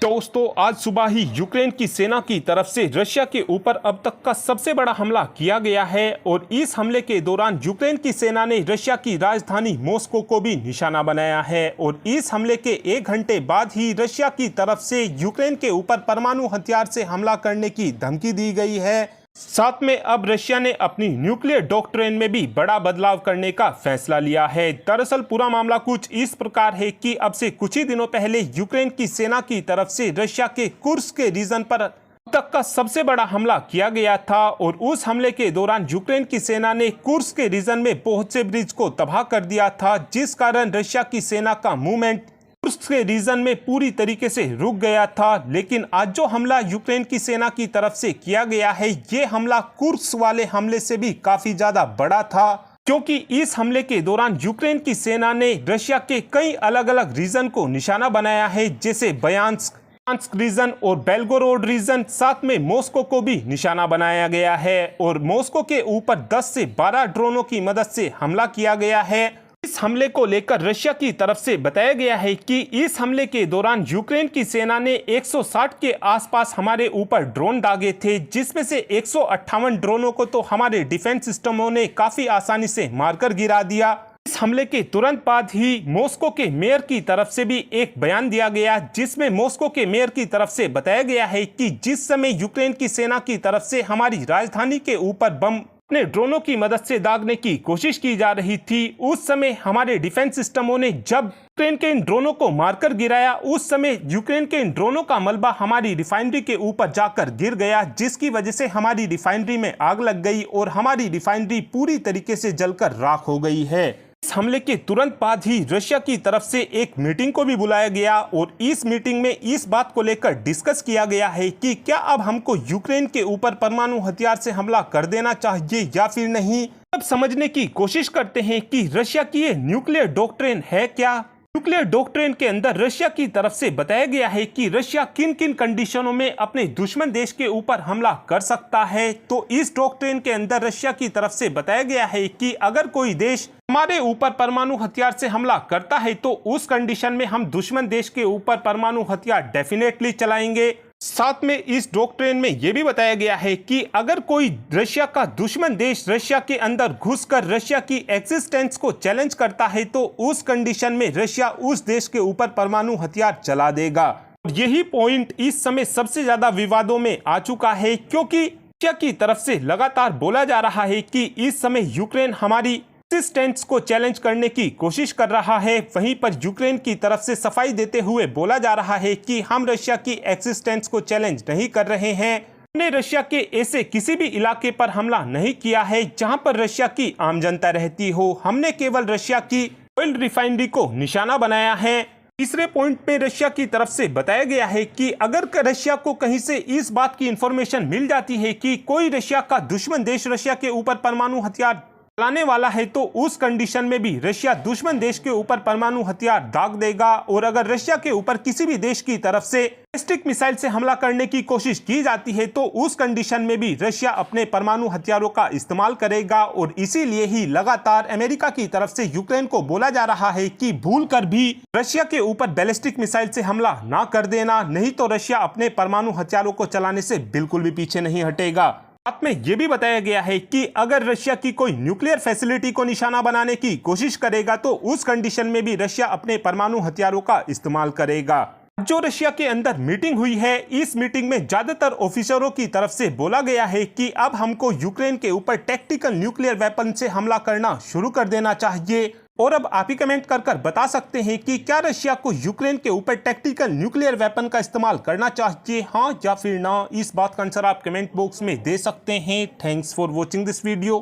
दोस्तों, आज सुबह ही यूक्रेन की सेना की तरफ से रशिया के ऊपर अब तक का सबसे बड़ा हमला किया गया है और इस हमले के दौरान यूक्रेन की सेना ने रशिया की राजधानी मॉस्को को भी निशाना बनाया है और इस हमले के 1 घंटे बाद ही रशिया की तरफ से यूक्रेन के ऊपर परमाणु हथियार से हमला करने की धमकी दी गई है। साथ में अब रशिया ने अपनी न्यूक्लियर डॉक्ट्रिन में भी बड़ा बदलाव करने का फैसला लिया है। दरअसल पूरा मामला कुछ इस प्रकार है कि अब से कुछ ही दिनों पहले यूक्रेन की सेना की तरफ से रशिया के कुर्स्क के रीजन पर अब तक का सबसे बड़ा हमला किया गया था और उस हमले के दौरान यूक्रेन की सेना ने कुर्स्क के रीजन में बहुत से ब्रिज को तबाह कर दिया था, जिस कारण रशिया की सेना का मूवमेंट कुर्स्क के रीजन में पूरी तरीके से रुक गया था। लेकिन आज जो हमला यूक्रेन की सेना की तरफ से किया गया है, ये हमला कुर्स्क वाले हमले से भी काफी ज्यादा बड़ा था, क्योंकि इस हमले के दौरान यूक्रेन की सेना ने रशिया के कई अलग अलग रीजन को निशाना बनाया है, जैसे ब्यांस्क रीजन और बेल्गोरोड रीजन। साथ में मॉस्को को भी निशाना बनाया गया है और मॉस्को के ऊपर 10 से 12 ड्रोनों की मदद से हमला किया गया है। इस हमले को लेकर रशिया की तरफ से बताया गया है कि इस हमले के दौरान यूक्रेन की सेना ने 160 के आसपास हमारे ऊपर ड्रोन दागे थे, जिसमें से 158 ड्रोनों को तो हमारे डिफेंस सिस्टमों ने काफी आसानी से मारकर गिरा दिया। इस हमले के तुरंत बाद ही मॉस्को के मेयर की तरफ से भी एक बयान दिया गया, जिसमें मॉस्को के मेयर की तरफ से बताया गया है कि जिस समय यूक्रेन की सेना की तरफ से हमारी राजधानी के ऊपर बम अपने ड्रोनों की मदद से दागने की कोशिश की जा रही थी, उस समय हमारे डिफेंस सिस्टमों ने जब यूक्रेन के इन ड्रोनों को मारकर गिराया, उस समय यूक्रेन के इन ड्रोनों का मलबा हमारी रिफाइनरी के ऊपर जाकर गिर गया, जिसकी वजह से हमारी रिफाइनरी में आग लग गई और हमारी रिफाइनरी पूरी तरीके से जलकर राख हो गई है। इस हमले के तुरंत बाद ही रशिया की तरफ से एक मीटिंग को भी बुलाया गया और इस मीटिंग में इस बात को लेकर डिस्कस किया गया है कि क्या अब हमको यूक्रेन के ऊपर परमाणु हथियार से हमला कर देना चाहिए या फिर नहीं। अब समझने की कोशिश करते हैं कि रशिया की ये न्यूक्लियर डॉक्ट्रिन है क्या। न्यूक्लियर डॉक्ट्रिन के अंदर रशिया की तरफ से बताया गया है कि रशिया किन किन कंडीशनों में अपने दुश्मन देश के ऊपर हमला कर सकता है। तो इस डॉक्ट्रिन के अंदर रशिया की तरफ से बताया गया है कि अगर कोई देश हमारे ऊपर परमाणु हथियार से हमला करता है तो उस कंडीशन में हम दुश्मन देश के ऊपर परमाणु हथियार डेफिनेटली चलाएंगे। साथ में इस डॉक्ट्रिन में यह भी बताया गया है कि अगर कोई रशिया का दुश्मन देश रशिया के अंदर घुसकर रशिया की एक्सिस्टेंस को चैलेंज करता है तो उस कंडीशन में रशिया उस देश के ऊपर परमाणु हथियार चला देगा। यही पॉइंट इस समय सबसे ज्यादा विवादों में आ चुका है, क्योंकि रशिया की तरफ से लगातार बोला जा रहा है कि इस समय यूक्रेन हमारी एक्सिस्टेंस को चैलेंज करने की कोशिश कर रहा है। वहीं पर यूक्रेन की तरफ से सफाई देते हुए बोला जा रहा है कि हम रशिया की एक्सिस्टेंस को चैलेंज नहीं कर रहे हैं। हमने रशिया के ऐसे किसी भी इलाके पर हमला नहीं किया है जहां पर रशिया की आम जनता रहती हो। हमने केवल रशिया की ऑयल रिफाइनरी को निशाना बनाया है। तीसरे पॉइंट में रशिया की तरफ से बताया गया है कि अगर रशिया को कहीं से इस बात की इंफॉर्मेशन मिल जाती है कि कोई रशिया का दुश्मन देश रशिया के ऊपर परमाणु हथियार चलाने वाला है तो उस कंडीशन में भी रशिया दुश्मन देश के ऊपर परमाणु हथियार दाग देगा। और अगर रशिया के ऊपर किसी भी देश की तरफ से बैलिस्टिक मिसाइल से हमला करने की कोशिश की जाती है तो उस कंडीशन में भी रशिया अपने परमाणु हथियारों का इस्तेमाल करेगा। और इसीलिए ही लगातार अमेरिका की तरफ से यूक्रेन को बोला जा रहा है कि भूल कर भी रशिया के ऊपर बैलिस्टिक मिसाइल से हमला ना कर देना, नहीं तो रशिया अपने परमाणु हथियारों को चलाने से बिल्कुल भी पीछे नहीं हटेगा। साथ में यह भी बताया गया है कि अगर रशिया की कोई न्यूक्लियर फैसिलिटी को निशाना बनाने की कोशिश करेगा तो उस कंडीशन में भी रशिया अपने परमाणु हथियारों का इस्तेमाल करेगा। जो रशिया के अंदर मीटिंग हुई है, इस मीटिंग में ज्यादातर ऑफिसरों की तरफ से बोला गया है कि अब हमको यूक्रेन के ऊपर टैक्टिकल न्यूक्लियर वेपन से हमला करना शुरू कर देना चाहिए। और अब आप ही कमेंट कर बता सकते हैं कि क्या रशिया को यूक्रेन के ऊपर टैक्टिकल न्यूक्लियर वेपन का इस्तेमाल करना चाहिए, हाँ या फिर ना। इस बात का आंसर आप कमेंट बॉक्स में दे सकते हैं। Thanks for watching this video.